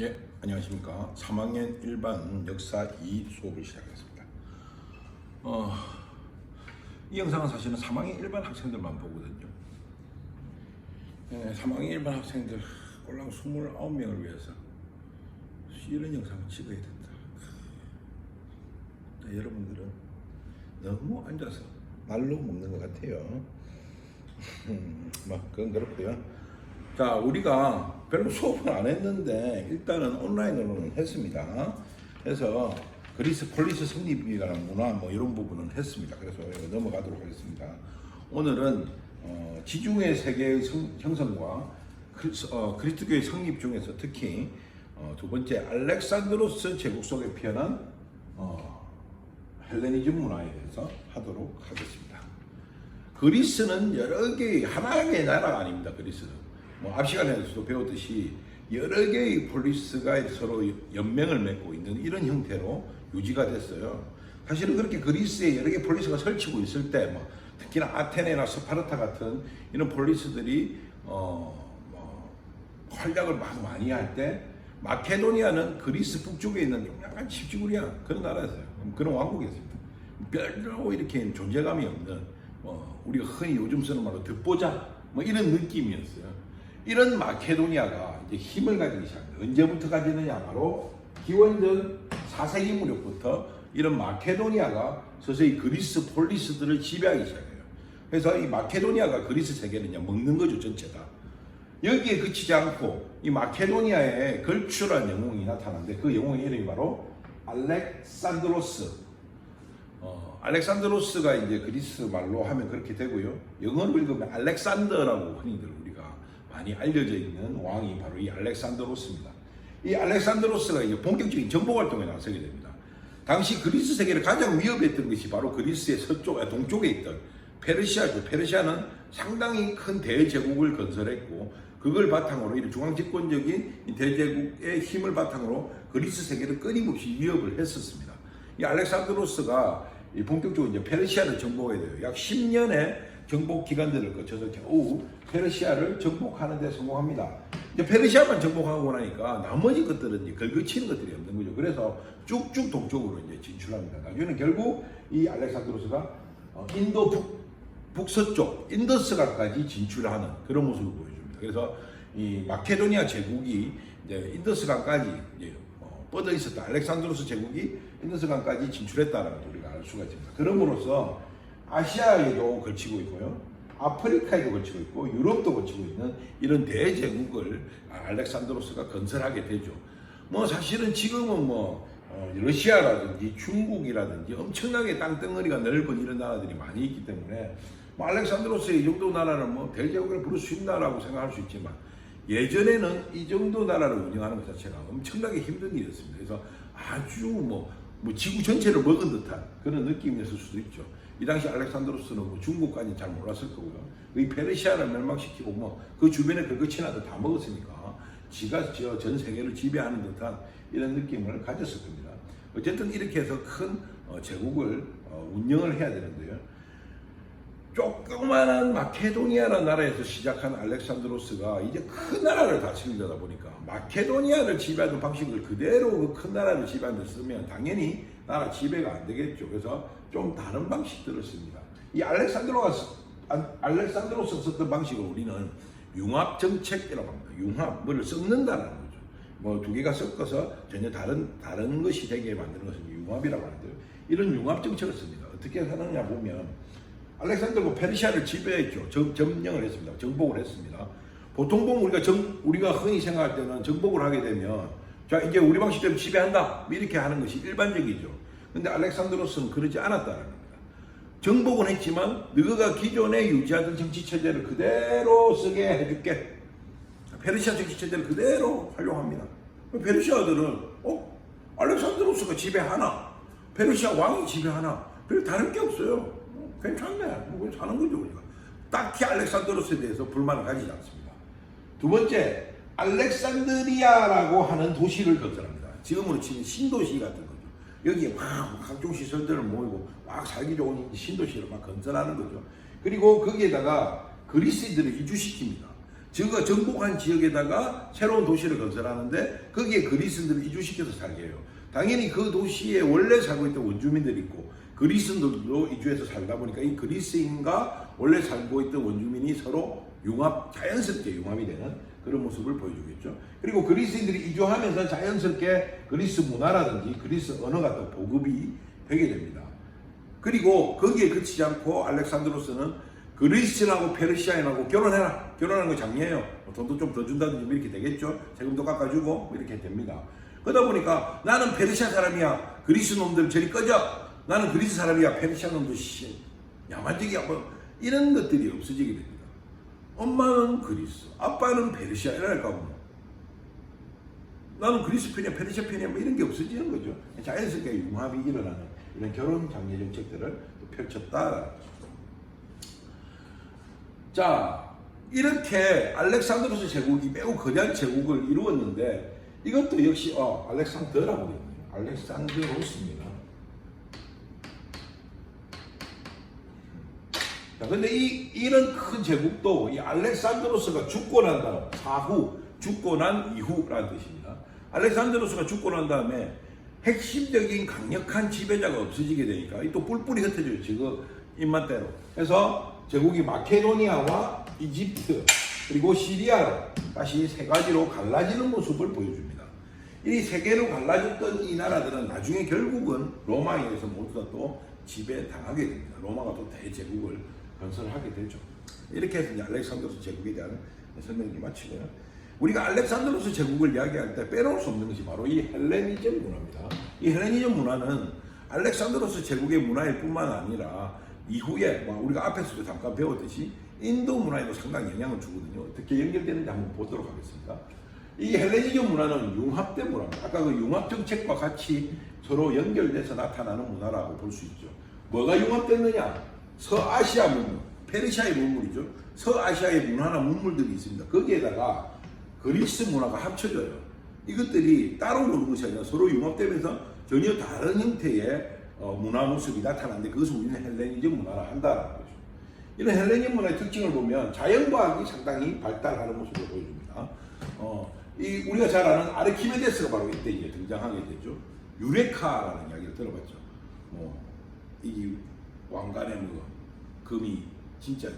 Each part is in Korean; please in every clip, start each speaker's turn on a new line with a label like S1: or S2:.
S1: 예, 안녕하십니까. 3학년 일반 역사 2 수업을 시작하겠습니다. 이 영상은 사실은 3학년 일반 학생들만 보거든요. 3학년 일반 학생들 꼴랑 29명을 위해서 이런 영상을 찍어야 된다. 여러분들은 너무 앉아서 날로 먹는 것 같아요. 그건 그렇고요. 자, 우리가 별로 수업을 안 했는데 일단은 온라인으로는 했습니다. 그래서 그리스 폴리스 성립이라는 문화 이런 부분은 했습니다. 그래서 넘어가도록 하겠습니다. 오늘은 지중해 세계의 형성과 그리스도교의 성립 중에서 특히 두 번째 알렉산드로스 제국 속에 피어난 헬레니즘 문화에 대해서 하도록 하겠습니다. 그리스는 여러 개의 하나의 나라가 아닙니다. 그리스는 앞 시간에서도 배웠듯이 여러 개의 폴리스가 서로 연맹을 맺고 있는 이런 형태로 유지가 됐어요. 사실은 그렇게 그리스에 여러 개의 폴리스가 설치고 있을 때 특히나 아테네나 스파르타 같은 이런 폴리스들이 활약을 많이 할 때 마케도니아는 그리스 북쪽에 있는 약간 칩지구리한 그런 나라였어요. 그런 왕국이었습니다. 별로 이렇게 존재감이 없는 우리가 흔히 요즘 쓰는 말로 듣보자 이런 느낌이었어요. 이런 마케도니아가 이제 힘을 가지기 시작합니다. 언제부터 가지느냐? 바로 기원전 4세기 무렵부터 이런 마케도니아가 서서히 그리스 폴리스들을 지배하기 시작해요. 그래서 이 마케도니아가 그리스 세계는 먹는 거죠, 전체가. 여기에 그치지 않고 이 마케도니아에 걸추라는 영웅이 나타나는데 그 영웅의 이름이 바로 알렉산드로스. 알렉산드로스가 이제 그리스 말로 하면 그렇게 되고요. 영어로 읽으면 알렉산더라고 흔히들 우리가 많이 알려져 있는 왕이 바로 이 알렉산드로스입니다. 이 알렉산드로스가 이제 본격적인 정복 활동에 나서게 됩니다. 당시 그리스 세계를 가장 위협했던 것이 바로 그리스의 동쪽에 있던 페르시아죠. 페르시아는 상당히 큰 대제국을 건설했고 그걸 바탕으로 이 중앙 집권적인 대제국의 힘을 바탕으로 그리스 세계를 끊임없이 위협을 했었습니다. 이 알렉산드로스가 본격적으로 이제 페르시아를 정복하게 돼요. 약 10년의 정복 기간들을 거쳐서 겨우 페르시아를 정복하는 데 성공합니다. 이제 페르시아만 정복하고 나니까 나머지 것들은 이제 걸거치는 것들이 없는 거죠. 그래서 쭉쭉 동쪽으로 이제 진출합니다. 나중에는 결국 이 알렉산드로스가 인도 북서쪽 인더스강까지 진출하는 그런 모습을 보여줍니다. 그래서 이 마케도니아 제국이 이제 인더스강까지 이제 뻗어 있었다. 알렉산드로스 제국이 인더스강까지 진출했다는 걸 우리가 알 수가 있습니다. 그럼으로써 아시아에도 걸치고 있고요. 아프리카에도 걸치고 있고 유럽도 걸치고 있는 이런 대제국을 알렉산드로스가 건설하게 되죠. 사실은 지금은 러시아라든지 중국이라든지 엄청나게 땅덩어리가 넓은 이런 나라들이 많이 있기 때문에 알렉산드로스의 이 정도 나라는 대제국을 부를 수 있나라고 생각할 수 있지만 예전에는 이 정도 나라를 운영하는 것 자체가 엄청나게 힘든 일이었습니다. 그래서 아주 지구 전체를 먹은 듯한 그런 느낌이었을 수도 있죠. 이 당시 알렉산드로스는 중국까지는 잘 몰랐을 거고요. 이 페르시아를 멸망시키고 그 주변에 걸거치나도 다 먹었으니까 지가 전 세계를 지배하는 듯한 이런 느낌을 가졌을 겁니다. 어쨌든 이렇게 해서 큰 제국을 운영을 해야 되는데요. 조그마한 마케도니아라는 나라에서 시작한 알렉산드로스가 이제 큰 나라를 다스리려다 보니까 마케도니아를 지배하던 방식을 그대로 그 큰 나라를 지배하는 데 쓰면 당연히 나라 지배가 안 되겠죠. 그래서 좀 다른 방식들을 씁니다. 이 알렉산드로스가 썼던 방식을 우리는 융합정책이라고 합니다. 융합을 섞는다는 거죠. 두 개가 섞어서 전혀 다른 것이 되게 만드는 것을 융합이라고 하는데요. 이런 융합정책을 씁니다. 어떻게 하느냐 보면 알렉산더가 페르시아를 지배했죠. 점령을 했습니다. 정복을 했습니다. 보통 보면 우리가 흔히 생각할 때는 정복을 하게 되면 자 이제 우리 방식대로 지배한다 이렇게 하는 것이 일반적이죠. 근데 알렉산드로스는 그러지 않았다는 겁니다. 정복은 했지만 너가 기존에 유지하던 정치체제를 그대로 쓰게 해줄게. 페르시아 정치체제를 그대로 활용합니다. 페르시아들은 알렉산드로스가 지배하나 페르시아 왕이 지배하나 별 다른 게 없어요. 괜찮네. 사는 거죠, 우리가. 딱히 알렉산드로스에 대해서 불만을 가지지 않습니다. 두 번째, 알렉산드리아라고 하는 도시를 건설합니다. 지금으로 치면 신도시 같은 거죠. 여기에 각종 시설들을 모이고 살기 좋은 신도시를 건설하는 거죠. 그리고 거기에다가 그리스인들을 이주시킵니다. 저 정복한 지역에다가 새로운 도시를 건설하는데 거기에 그리스인들을 이주시켜서 살게 해요. 당연히 그 도시에 원래 살고 있던 원주민들이 있고 그리스인들도 이주해서 살다 보니까 이 그리스인과 원래 살고 있던 원주민이 서로 자연스럽게 융합이 되는 그런 모습을 보여주겠죠. 그리고 그리스인들이 이주하면서 자연스럽게 그리스 문화라든지 그리스 언어가 또 보급이 되게 됩니다. 그리고 거기에 그치지 않고 알렉산드로스는 그리스인하고 페르시아인하고 결혼해라. 결혼하는 거 장려해요. 돈도 좀 더 준다든지 이렇게 되겠죠. 세금도 깎아주고 이렇게 됩니다. 그러다 보니까 나는 페르시아 사람이야. 그리스 놈들 저리 꺼져. 나는 그리스 사람이야. 페르시아 놈들 야만적이야. 뭐 이런 것들이 없어지게 됩니다. 엄마는 그리스, 아빠는 페르시아 이랄까 뭐. 나는 그리스 편이야, 페르시아 편이야 뭐 이런 게 없어지는 거죠. 자연스럽게 융합이 일어나는 이런 결혼 장려 정책들을 펼쳤다라는 거죠. 자, 이렇게 알렉산드로스 제국이 매우 거대한 제국을 이루었는데 이것도 역시 알렉산더라고 되어 있네요. 알렉산드로스입니다. 자, 근데 이런 큰 제국도 이 알렉산드로스가 죽고 난 다음, 사후, 죽고 난 이후라는 뜻입니다. 알렉산드로스가 죽고 난 다음에 핵심적인 강력한 지배자가 없어지게 되니까 또 뿔뿔이 흩어져요. 지금 입맛대로. 그래서 제국이 마케도니아와 이집트 그리고 시리아로 다시 세 가지로 갈라지는 모습을 보여줍니다. 이 세 개로 갈라졌던 이 나라들은 나중에 결국은 로마에 의해서 모두 다 또 지배당하게 됩니다. 로마가 또 대제국을 건설하게 되죠. 이렇게 해서 이제 알렉산드로스 제국에 대한 설명이 마치고요. 우리가 알렉산드로스 제국을 이야기할 때 빼놓을 수 없는 것이 바로 이 헬레니즘 문화입니다. 이 헬레니즘 문화는 알렉산드로스 제국의 문화일 뿐만 아니라 이후에 우리가 앞에서도 잠깐 배웠듯이 인도 문화에도 상당히 영향을 주거든요. 어떻게 연결되는지 한번 보도록 하겠습니다. 이 헬레니즘 문화는 융합된 문화입니다. 아까 그 융합 정책과 같이 서로 연결돼서 나타나는 문화라고 볼 수 있죠. 뭐가 융합됐느냐? 서아시아 문물, 페르시아의 문물이죠. 서아시아의 문화나 문물들이 있습니다. 거기에다가 그리스 문화가 합쳐져요. 이것들이 따로 노는 것이 아니라 서로 융합되면서 전혀 다른 형태의 문화 모습이 나타나는데 그것을 우리는 헬레니즘 문화라 한다는 거죠. 이런 헬레니즘 문화의 특징을 보면 자연과학이 상당히 발달하는 모습을 보여줍니다. 우리가 잘 아는 아르키메데스가 바로 이때 이제 등장하게 되죠. 유레카라는 이야기를 들어봤죠. 이 왕관에 금이 진짜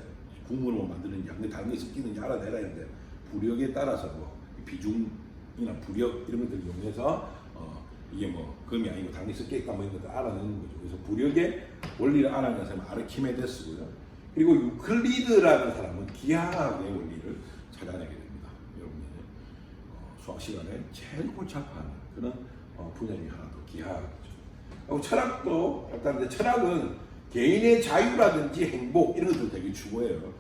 S1: 국물로 만드는지 근데 다른 게 섞이는지 알아내라 했는데 부력에 따라서 비중이나 부력 이런 것들을 이용해서 이게 금이 아니고 다른 게 섞여 있다 이런 것들 알아내는 거죠. 그래서 부력의 원리를 알아내는 사람은 아르키메데스고요. 그리고 유클리드라는 사람은 기하학의 원리를 찾아내게 됩니다. 여러분이 수학 시간에 제일 골치 아파하는 그런 분야 중에 하나도 기하학이죠. 철학도 발달하는데 철학은 개인의 자유라든지 행복 이런 것들 되게 추구해요.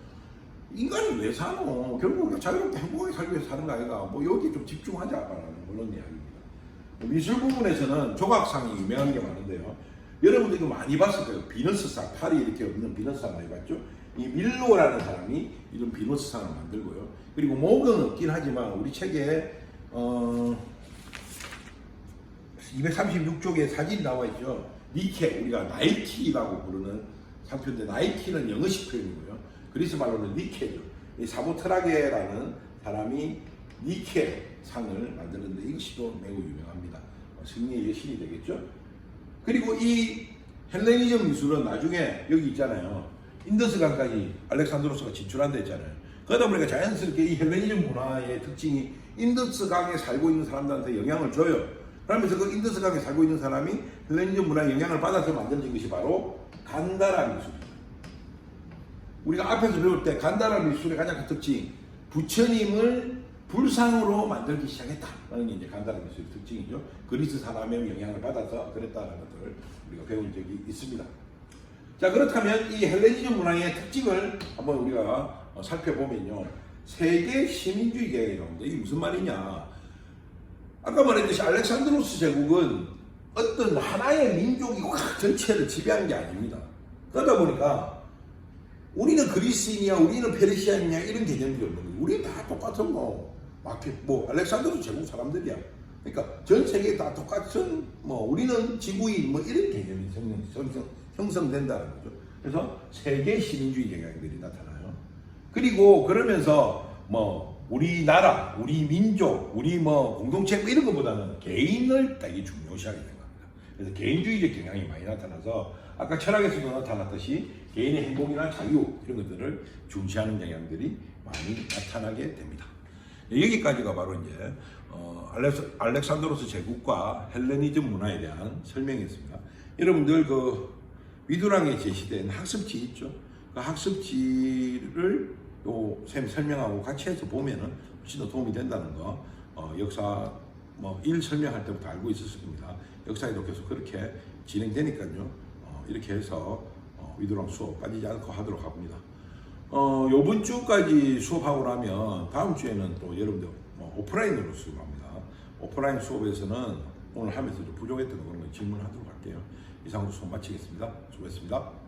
S1: 인간이 왜 사노? 결국 우리가 자유롭게 행복하게 살기 위해서 사는 거 아이가? 여기에 좀 집중하자라는 그런 이야기입니다. 미술 부분에서는 조각상이 유명한 게 많은데요. 여러분들 이거 많이 봤을 거예요. 비너스상, 팔이 이렇게 없는 비너스상 많이 봤죠? 이 밀로라는 사람이 이런 비너스상을 만들고요. 그리고 목은 없긴 하지만 우리 책에 236쪽에 사진이 나와 있죠. 니케, 우리가 나이키라고 부르는 상표인데 나이키는 영어식 표현이고요. 그리스 말로는 니케죠. 이 사보트라게라는 사람이 니케 상을 만드는데 이것이 또 매우 유명합니다. 승리의 여신이 되겠죠. 그리고 이 헬레니즘 미술은 나중에 여기 있잖아요. 인더스강까지 알렉산드로스가 진출한다 했잖아요. 그러다 보니까 자연스럽게 이 헬레니즘 문화의 특징이 인더스강에 살고 있는 사람들한테 영향을 줘요. 그러면서 그 인더스강에 살고 있는 사람이 헬레니즘 문화의 영향을 받아서 만들어진 것이 바로 간다라 미술입니다. 우리가 앞에서 배울 때 간다라 미술의 가장 큰 특징, 부처님을 불상으로 만들기 시작했다라는 게 이제 간다라 미술의 특징이죠. 그리스 사람의 영향을 받아서 그랬다는 것들을 우리가 배운 적이 있습니다. 자, 그렇다면 이 헬레니즘 문화의 특징을 한번 우리가 살펴보면요. 세계 시민주의 개혁이 나옵니다. 이게 무슨 말이냐? 아까 말했듯이 알렉산드로스 제국은 어떤 하나의 민족이 확 전체를 지배한 게 아닙니다. 그러다 보니까 우리는 그리스인이야, 우리는 페르시아인이야 이런 개념들이 없는 거예요. 우리는 다 똑같은 알렉산드로스 제국 사람들이야. 그러니까 전 세계에 다 똑같은 우리는 지구인 이런 개념이 형성된다는 거죠. 그래서 세계 시민주의 경향들이 나타나요. 그리고 그러면서 우리나라, 우리 민족, 우리 뭐 공동체 뭐 이런 것보다는 개인을 되게 중요시하게 된 겁니다. 그래서 개인주의적 경향이 많이 나타나서 아까 철학에서도 나타났듯이 개인의 행복이나 자유 이런 것들을 중시하는 경향들이 많이 나타나게 됩니다. 여기까지가 바로 이제 알렉산드로스 제국과 헬레니즘 문화에 대한 설명이었습니다. 여러분들 그 위두랑에 제시된 학습지 있죠? 그 학습지를 쌤 설명하고 같이 해서 보면은 훨씬 더 도움이 된다는 거 역사 뭐 일 설명할 때부터 알고 있었을 겁니다. 역사에도 계속 그렇게 진행되니까요. 이렇게 해서 위두랑 수업 빠지지 않고 하도록 합니다. 요번 주까지 수업하고 나면 다음 주에는 또 여러분들 오프라인으로 수업합니다. 오프라인 수업에서는 오늘 하면서 좀 부족했던 그런 거 질문하도록 할게요. 이상으로 수업 마치겠습니다. 수고했습니다.